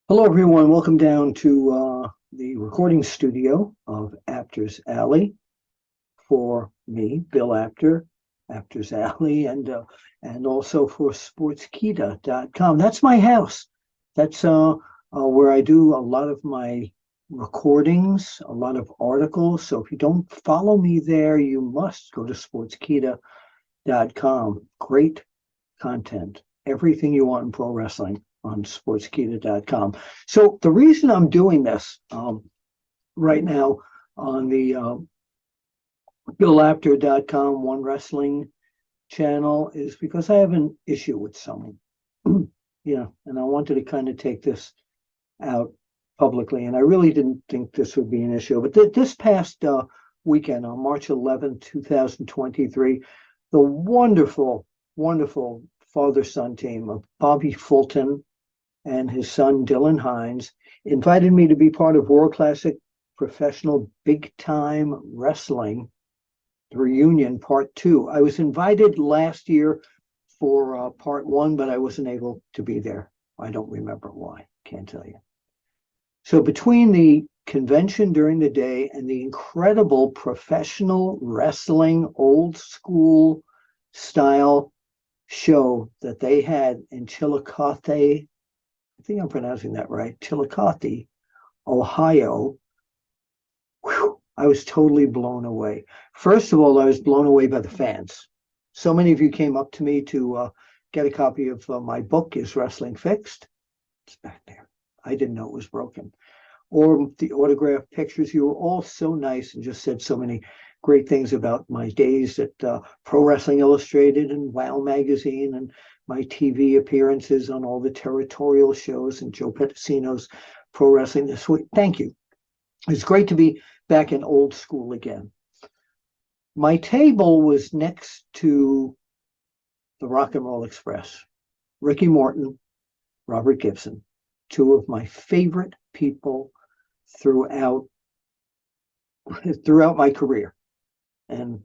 Hello, everyone. Welcome down to the recording studio of Apter's Alley for me, Bill Apter, Apter's Alley, and also for sportskita.com. That's my house. That's where I do a lot of my recordings, a lot of articles. So if you don't follow me there, you must go to sportskita.com. Great content, everything you want in pro wrestling on sportskita.com. So the reason I'm doing this right now on the BillApter.com One Wrestling channel is because I have an issue with someone. Yeah, and I wanted to kind of take this out publicly, and I really didn't think this would be an issue. But this past weekend, on March 11th, 2023, the wonderful father-son team of Bobby Fulton and his son Dylan Hines invited me to be part of World Classic Professional Big Time Wrestling, the reunion part 2. I was invited last year for part 1, but I wasn't able to be there. I don't remember why, can't tell you. So between the convention during the day and the incredible professional wrestling, old school style show that they had in Chillicothe, I think I'm pronouncing that right, Chillicothe, Ohio, I was totally blown away. First of all, I was blown away by the fans. So many of you came up to me to get a copy of my book, Is Wrestling Fixed? It's back there. I didn't know it was broken. Or the autographed pictures. You were all so nice and just said so many great things about my days at Pro Wrestling Illustrated and WOW Magazine and my TV appearances on all the territorial shows and Joe Pettacino's Pro Wrestling This Week. Thank you. It's great to be back in old school again. My table was next to the Rock and Roll Express. Ricky Morton, Robert Gibson, two of my favorite people throughout my career. And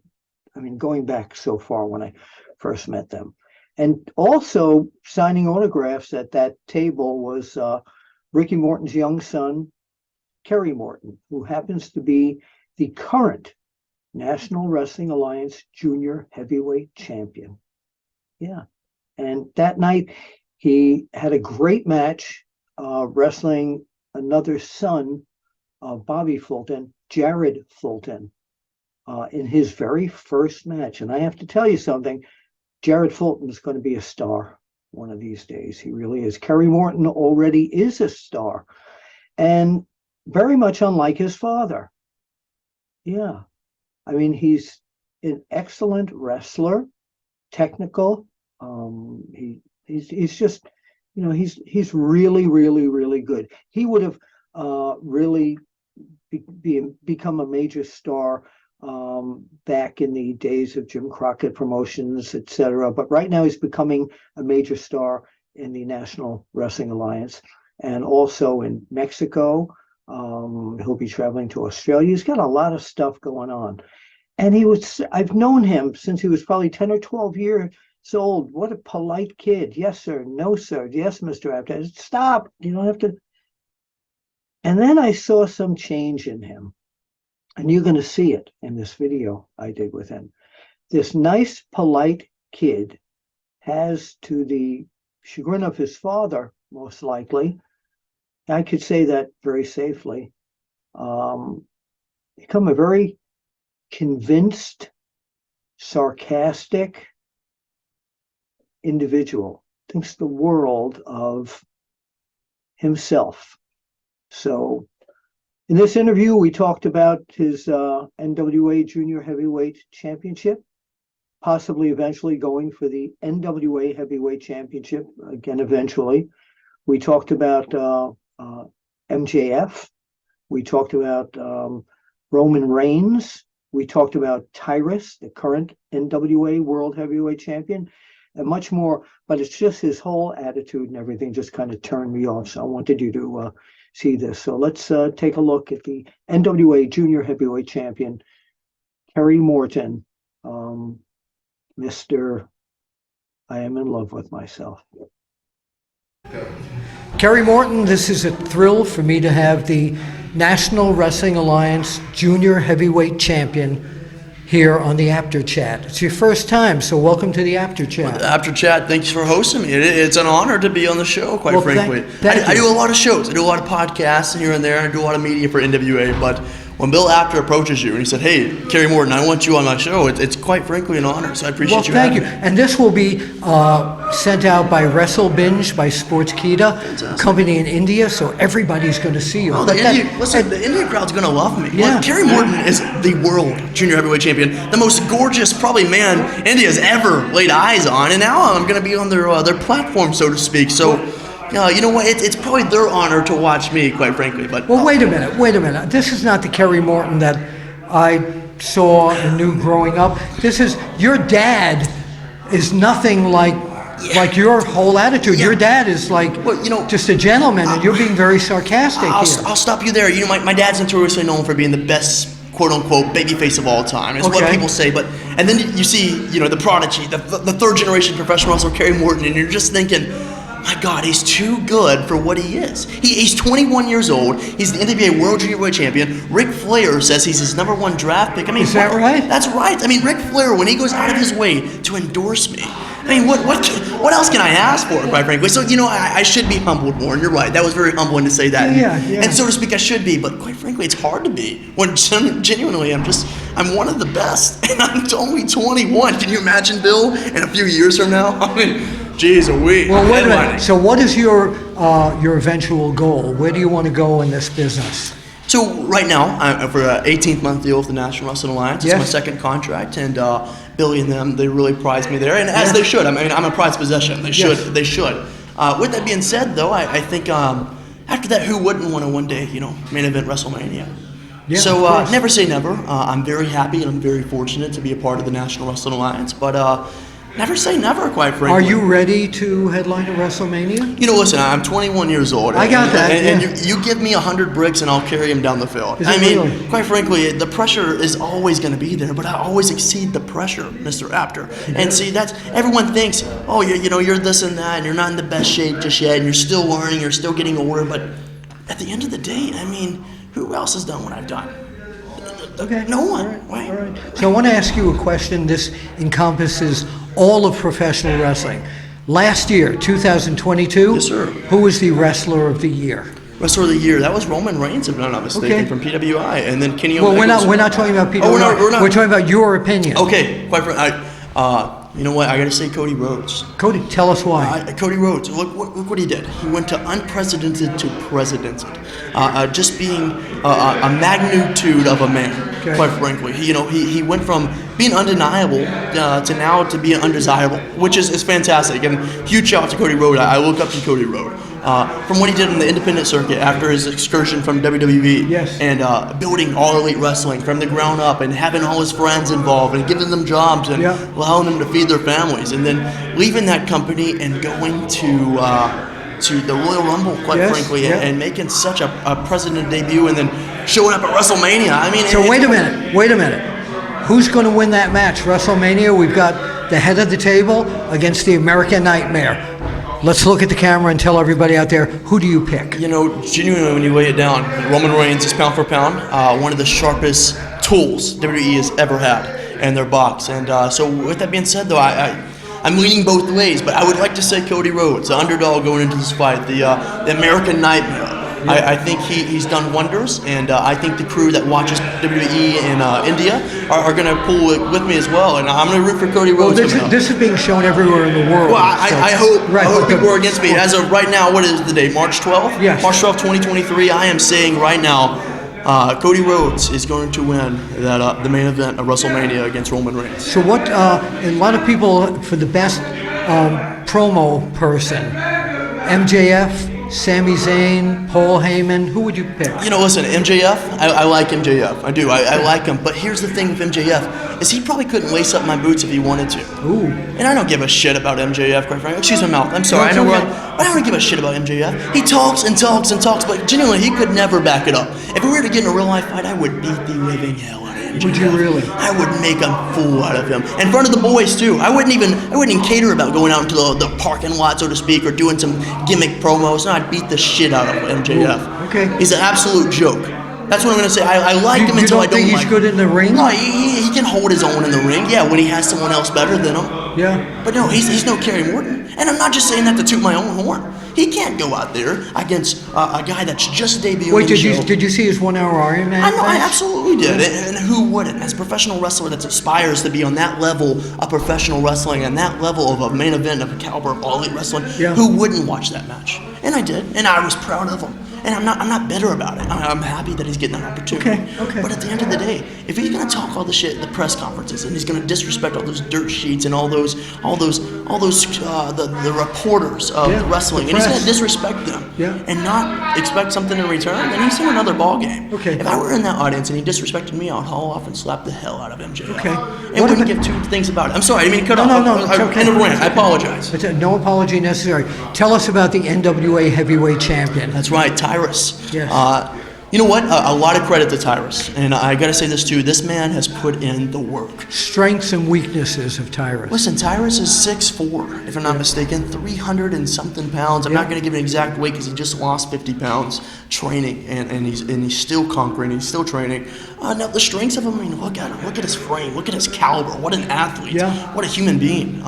I mean, going back so far when I first met them. And also signing autographs at that table was Ricky Morton's young son, Kerry Morton, who happens to be the current National Wrestling Alliance Junior Heavyweight Champion. Yeah. And that night, he had a great match wrestling another son of Bobby Fulton, Jared Fulton, in his very first match. And I have to tell you something, Jared Fulton is going to be a star one of these days. He really is. Kerry Morton already is a star. And very much unlike his father. Yeah. I mean, he's an excellent wrestler, technical. He's just, you know, he's really good. He would have really become a major star back in the days of Jim Crockett Promotions, etc. But right now he's becoming a major star in the National Wrestling Alliance and also in Mexico. He'll be traveling to Australia. He's got a lot of stuff going on. And I've known him since he was probably 10 or 12 years old. What a polite kid. Yes, sir. No, sir. Yes, Mr. Apter. Stop. You don't have to. And then I saw some change in him. And you're going to see it in this video I did with him. This nice, polite kid has, to the chagrin of his father, most likely, I could say that very safely, become a very convinced, sarcastic individual, thinks the world of himself. So in this interview, we talked about his NWA Junior Heavyweight Championship, possibly eventually going for the NWA Heavyweight Championship again eventually. We talked about MJF. We talked about Roman Reigns. We talked about Tyrus, the current NWA World Heavyweight Champion, and much more. But it's just his whole attitude and everything just kind of turned me off. So I wanted you to see this. So let's take a look at the NWA Junior Heavyweight Champion, Kerry Morton, Mr. I am in love with myself. Kerry Morton, this is a thrill for me to have the National Wrestling Alliance Junior Heavyweight Champion here on the Apter Chat. It's your first time, so welcome to the Apter Chat. Well, Apter Chat, thanks for hosting me. It's an honor to be on the show, quite frankly. Thank I do a lot of shows. I do a lot of podcasts here and there. I do a lot of media for NWA, but when Bill Apter approaches you and he said, "Hey, Kerry Morton, I want you on my show," it's quite frankly an honor, so I appreciate you having me. Thank you. And this will be sent out by Wrestle Binge by Sportskeeda, company in India, so everybody's going to see you. Oh, the Indian crowd's going to love me. Yeah. Look, Kerry Morton is the world junior heavyweight champion, the most gorgeous, probably man India's ever laid eyes on, and now I'm going to be on their platform, so to speak. So, you know what? It's probably their honor to watch me, quite frankly. But well, wait a minute. This is not the Kerry Morton that I saw and knew growing up. This is your dad. Is nothing like your whole attitude. Yeah. Your dad is like just a gentleman, and you're being very sarcastic here. I'll stop you there. You know, my dad's notoriously known for being the best, quote-unquote, babyface of all time, is what people say. And then you see, the prodigy, the third-generation professional wrestler, Kerry Morton, and you're just thinking, my God, he's too good for what he is. He's 21 years old. He's the NWA World Junior Heavyweight Champion. Ric Flair says he's his #1 draft pick. I mean, is that right? That's right. I mean, Ric Flair, when he goes out of his way to endorse me, I mean, what else can I ask for, quite frankly? So, I should be humbled more, and you're right. That was very humbling to say that. Yeah. And so to speak, I should be, but quite frankly, it's hard to be. When genuinely, I'm one of the best, and I'm only 21. Can you imagine, Bill, in a few years from now? I mean, geez, Well, wait a minute. So what is your eventual goal? Where do you want to go in this business? So right now, I'm for an 18-month deal with the National Wrestling Alliance. It's my second contract, and Billy and them, they really prize me there, and as they should. I mean, I'm a prized possession. They should. They should. With that being said, though, I think after that, who wouldn't want to one day, main event WrestleMania? Yeah, so never say never. I'm very happy and I'm very fortunate to be a part of the National Wrestling Alliance, but never say never, quite frankly. Are you ready to headline a WrestleMania? Listen, I'm 21 years old. I got that. And you give me 100 bricks and I'll carry them down the field. Really? Quite frankly, the pressure is always going to be there, but I always exceed the pressure, Mr. Apter. And see, everyone thinks, oh, you're this and that, and you're not in the best shape just yet, and you're still learning, you're still getting older, but at the end of the day, who else has done what I've done? Okay. No one. All right. So I want to ask you a question. This encompasses all of professional wrestling. Last year, 2022, yes, sir. Who was the Wrestler of the Year? Wrestler of the Year, that was Roman Reigns, if I'm not mistaken, from PWI, and then Kenny Well, Omega. we're not talking about PWI. Oh, we're not. We're talking about your opinion. Okay, quite frankly, you know what? I got to say, Cody Rhodes. Cody, tell us why. Cody Rhodes. Look what he did. He went to unprecedented to precedented. Just being a magnitude of a man. Okay. Quite frankly, he went from being undeniable to now to being undesirable, which is fantastic. And huge shout out to Cody Rhodes. I look up to Cody Rhodes. From what he did in the independent circuit after his excursion from WWE, and building All Elite Wrestling from the ground up, and having all his friends involved and giving them jobs and allowing them to feed their families, and then leaving that company and going to the Royal Rumble, quite frankly, and making such a president debut, and then showing up at WrestleMania. So wait a minute. Who's going to win that match? WrestleMania, we've got the head of the table against the American Nightmare. Let's look at the camera and tell everybody out there, who do you pick? Genuinely, when you lay it down, Roman Reigns is pound for pound one of the sharpest tools WWE has ever had in their box. And so with that being said, though, I'm leaning both ways, but I would like to say Cody Rhodes, the underdog going into this fight, the American Nightmare. I think he's done wonders, and I think the crew that watches WWE in India are going to pull it with me as well, and I'm going to root for Cody Rhodes. Well, this is being shown everywhere in the world. Well, I hope people are against me. As of right now, what is the date? March 12th? Yes. March 12th, 2023. I am saying right now, Cody Rhodes is going to win the main event of WrestleMania against Roman Reigns. So what, a lot of people, for the best promo person, MJF, Sami Zayn, Paul Heyman, who would you pick? Listen, MJF, I like MJF. I do. I like him. But here's the thing with MJF, is he probably couldn't lace up my boots if he wanted to. Ooh. And I don't give a shit about MJF, quite frankly. Excuse my mouth. I'm sorry. I know but I don't give a shit about MJF. He talks and talks and talks, but genuinely, he could never back it up. If we were to get in a real life fight, I would beat the living hell out of him. MJF. Would you really? I would make a fool out of him in front of the boys too. I wouldn't even cater about going out into the parking lot, so to speak, or doing some gimmick promos. No, I'd beat the shit out of MJF. Okay. He's an absolute joke. That's what I'm gonna say. I like him until I don't think he's like good in the ring? No, he can hold his own in the ring. Yeah, when he has someone else better than him. Yeah. But no, he's no Kerry Morton. And I'm not just saying that to toot my own horn. He can't go out there against a guy that's just debuting. Wait, in the show. did you see his 1 hour Iron Man? I know, I match? absolutely did. And who wouldn't? As a professional wrestler that aspires to be on that level of professional wrestling and that level of a main event of a caliber of all elite wrestling, Yeah. who wouldn't watch that match? And I did, and I was proud of him. And I'm not bitter about it. I'm happy that he's getting that opportunity. Okay. But at the end of the day, if he's gonna talk all the shit at the press conferences and he's gonna disrespect all those dirt sheets and all those the reporters of Yeah, wrestling, the and he's press. gonna disrespect them, Yeah. and not expect something in return, then he's in another ball game. Okay. If I were in that audience and he disrespected me, I'd haul off and slap the hell out of MJF. Okay. And What wouldn't about- give two things about it. I'm sorry, I didn't mean to cut No, off. no, it's okay. End of rant. I apologize. But, no apology necessary. Tell us about the NWA Heavyweight Champion. That's right, Tyrus. Yes. You know what? A lot of credit to Tyrus. And I got to say this too. This man has put in the work. Strengths and weaknesses of Tyrus. Listen, Tyrus is 6'4", if I'm not mistaken, 300 and something pounds. I'm not going to give an exact weight because he just lost 50 pounds training, and he's still conquering. He's still training. Now the strengths of him. I mean, look at him. Look at his frame. Look at his caliber. What an athlete. Yeah. What a human being.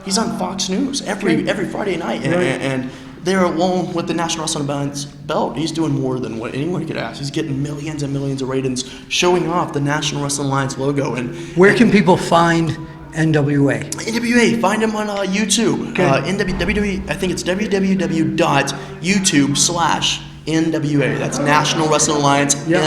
He's on Fox News every Friday night, and they're alone with the National Wrestling Alliance belt. He's doing more than what anyone could ask. He's getting millions and millions of ratings, showing off the National Wrestling Alliance logo. And Where can people find NWA? NWA, find him on YouTube. Okay. WWE, I think it's www.youtube/NWA. That's National Wrestling Alliance, Yep.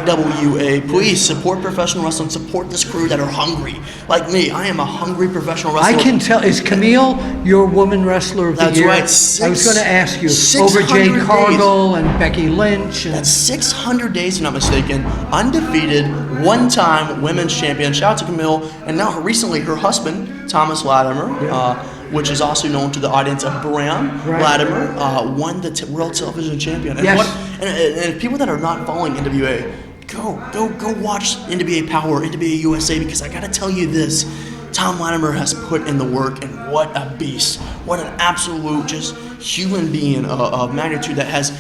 NWA. Please support professional wrestling. Support this crew that are hungry. Like me, I am a hungry professional wrestler. I can tell. Is Camille your woman wrestler of the That's year? right. I was going to ask you. 600 Over Jade days. Cargill and Becky Lynch. And That's 600 days, if I'm not mistaken. Undefeated, one-time women's champion. Shout out to Camille. And now recently, her husband, Thomas Latimer, which is also known to the audience of Bram Right. Latimer, won the World Television Champion. And, Yes. and people that are not following NWA, go watch NWA Power, NWA USA, because I got to tell you this. Tom Latimer has put in the work, and what a beast. What an absolute just human being of magnitude that has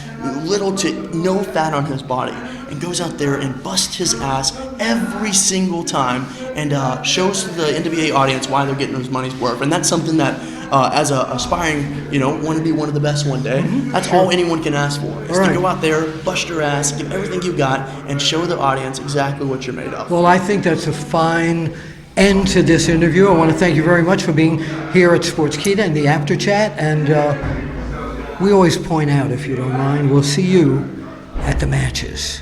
little to no fat on his body and goes out there and busts his ass every single time and shows to the NWA audience why they're getting those money's worth. And that's something that as a aspiring, want to be one of the best one day, that's all anyone can ask for, is Right. to go out there, bust your ass, give everything you got, and show the audience exactly what you're made of. well, I think that's a fine end to this interview. I want to thank you very much for being here at Sportskeeda and the Apter Chat. And we always point out, if you don't mind, we'll see you at the matches.